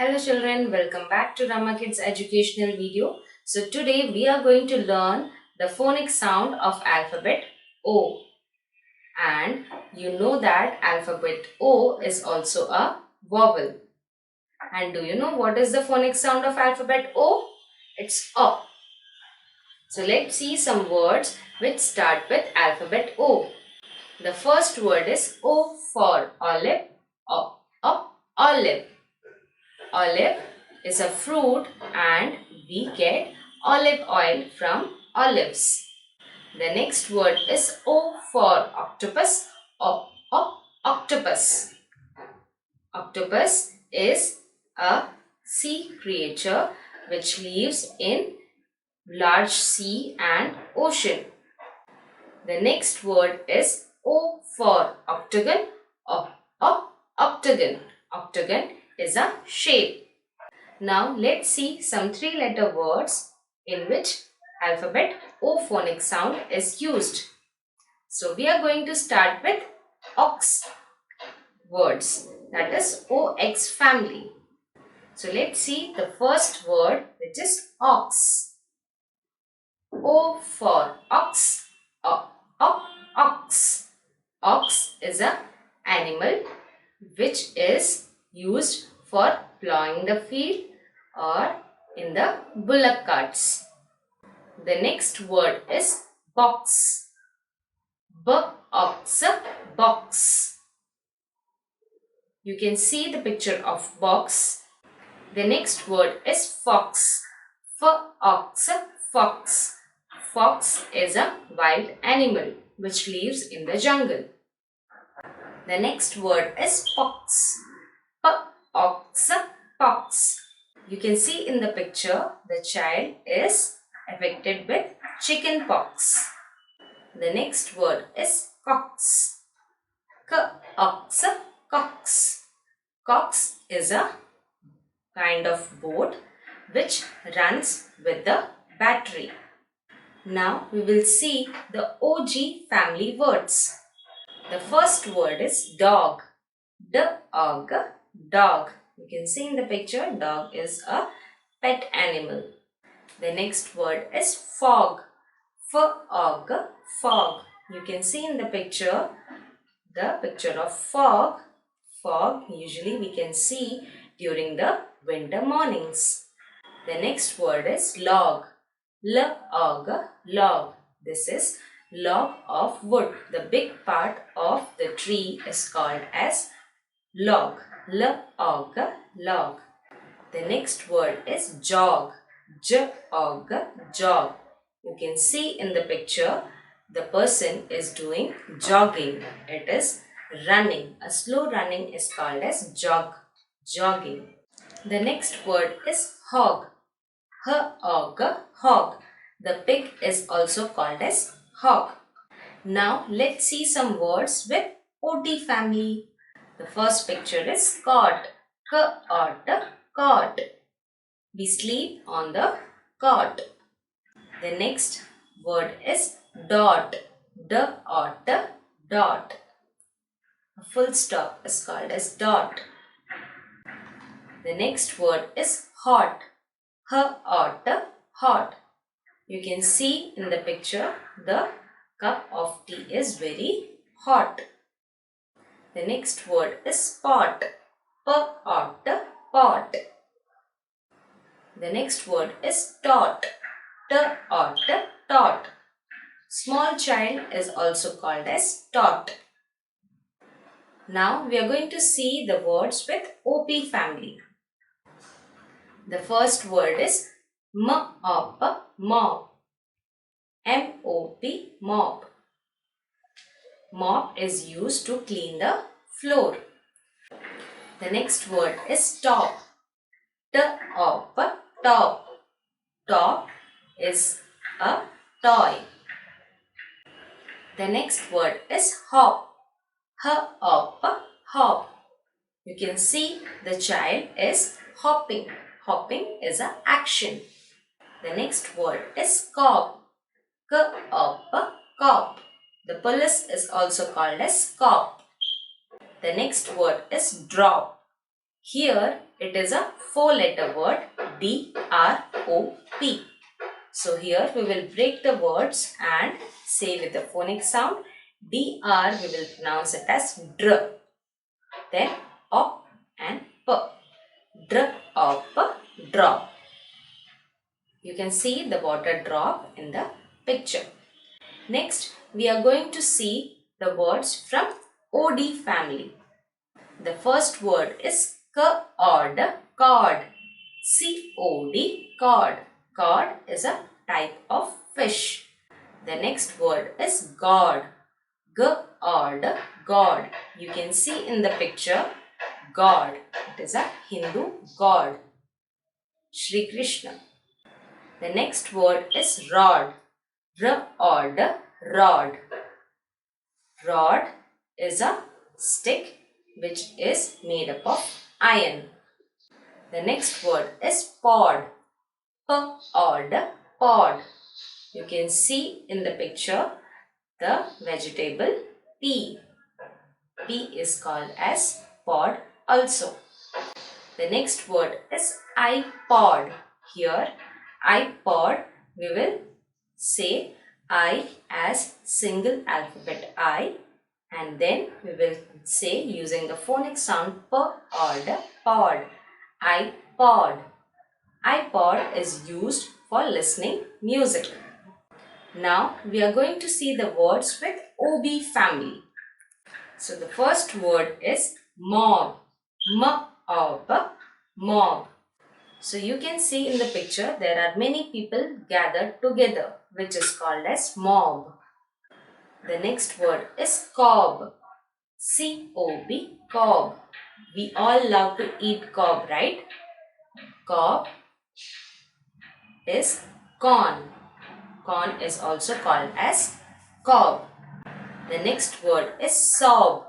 Hello children, welcome back to Ramakidz educational video. So today we are going to learn the phonic sound of alphabet O. And you know that alphabet O is also a vowel. And do you know what is the phonic sound of alphabet O? It's O. So let's see some words which start with alphabet O. The first word is O for olive. Olive. Olive is a fruit and we get olive oil from olives. The next word is O for octopus. Octopus. Octopus is a sea creature which lives in large sea and ocean. The next word is O for octagon. Octagon. Octagon is a shape. Now let's see some three-letter words in which alphabet O phonic sound is used. So we are going to start with ox words, that is OX family. So let's see the first word, which is ox. O for ox. Ox. Ox is an animal which is used for plowing the field or in the bullock carts. The next word is box. Box. Box. You can see the picture of box. The next word is fox. Fox. Fox. Fox is a wild animal which lives in the jungle. The next word is pox. Pox. Pox. You can see in the picture the child is affected with chicken pox. The next word is cox. Cox. Cox. Cox is a kind of boat which runs with the battery. Now we will see the OG family words. The first word is dog. Dog. Dog. You can see in the picture dog is a pet animal. The next word is fog. Fog. Fog. You can see in the picture of fog. Fog usually we can see during the winter mornings. The next word is log. Log. Log. This is log of wood. The big part of the tree is called as log. Log. Log. The next word is jog. Jog. Jog. You can see in the picture the person is doing jogging. It is running. A slow running is called as jogging. The next word is hog. Hog. Hog. The pig is also called as hog. Now let's see some words with OT family. The first picture is cot. Cot. We sleep on the cot. The next word is dot. Dot. A full stop is called as dot. The next word is hot. Hot. You can see in the picture the cup of tea is very hot. The next word is pot. Pot. The next word is tot. Tot. Small child is also called as tot. Now we are going to see the words with OP family. The first word is mop. Mop. Mop. Mop is used to clean the floor. The next word is top. Top. Top is a toy. The next word is hop. Hop. You can see the child is hopping. Hopping is an action. The next word is cop. Cop. The police is also called as cop. The next word is drop. Here It is a 4-letter word, D-R-O-P. So here we will break the words and say with the phonic sound. D-R we will pronounce it as dr. Then O and P. Dr, O, P, drop. You can see the water drop in the picture. Next, we are going to see the words from OD family. The first word is cod, cod. C-O-D, cod. Cod is a type of fish. The next word is God. G-O-D, God. You can see in the picture, God. It is a Hindu god. Shri Krishna. The next word is rod. R-O-D, rod. Rod is a stick which is made up of iron. The next word is pod. P-O-D, pod. You can see in the picture the vegetable pea. Pea is called as pod also. The next word is iPod. Here iPod we will say I as single alphabet I, and then we will say using the phonic sound P-O-D, pod. iPod. iPod is used for listening music. Now we are going to see the words with OB family. So the first word is mob. M-O-B, mob. So you can see in the picture there are many people gathered together, which is called as mob. The next word is cob. C-O-B, cob. We all love to eat cob, right? Cob is corn. Corn is also called as cob. The next word is sob.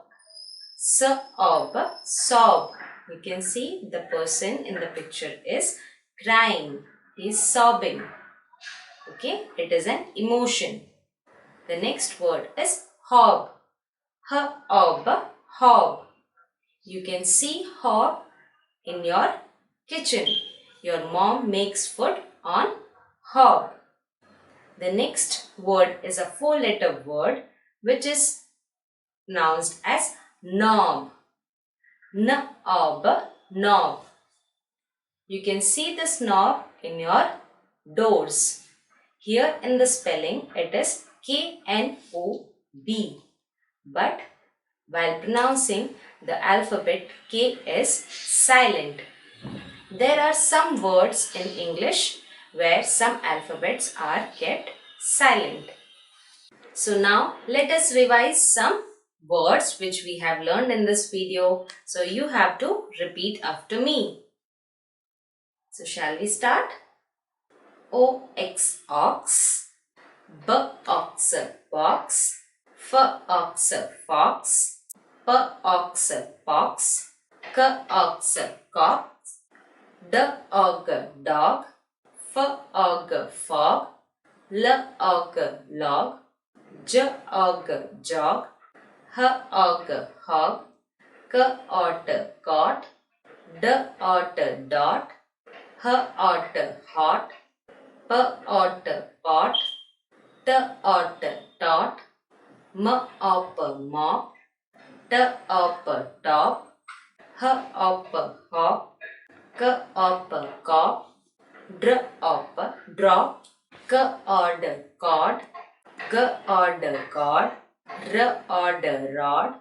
S-O-B, sob. You can see the person in the picture is crying. He is sobbing. Okay, it is an emotion. The next word is hob. H-O-B, hob. You can see hob in your kitchen. Your mom makes food on hob. The next word is a 4-letter word which is pronounced as knob. N-O-B, knob. You can see this knob in your doors. Here in the spelling it is K-N-O-B. But while pronouncing the alphabet K is silent. There are some words in English where some alphabets are kept silent. So now let us revise some words which we have learned in this video. So you have to repeat after me. So shall we start? O-X, ox. B-Ox, box. F-Ox, fox. P-Ox, pox. K-Ox, cock. D-Og, dog. F-Og, fog. L-Og, log. J-Og, jog. H-Og, hog. K-Ot, cot. D-Ot, dot. H-Ot, hot. P-Ot, pot. T-Ot, tot. M-Op, mop. T-Op, top. H-Op, hop. K-Op, cop. Dr-Op, drop. K-Od, cod. G-Od, god. R-Od, rod.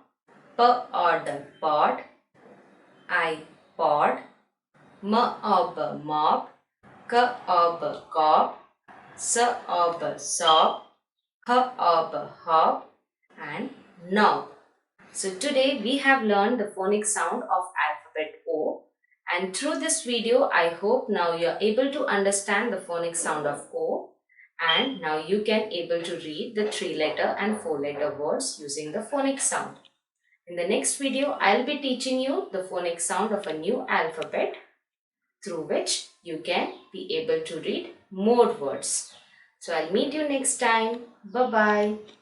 P-Od, pod. I-pod. M-Ob, mob. K-Ob, cob. S-Ob, sob. H-Ob, hob. And knob. So today we have learned the phonic sound of alphabet O. And through this video, I hope now you are able to understand the phonic sound of O. And now you can able to read the 3-letter and 4-letter words using the phonic sound. In the next video, I'll be teaching you the phonic sound of a new alphabet through which you can be able to read more words. So I'll meet you next time. Bye-bye.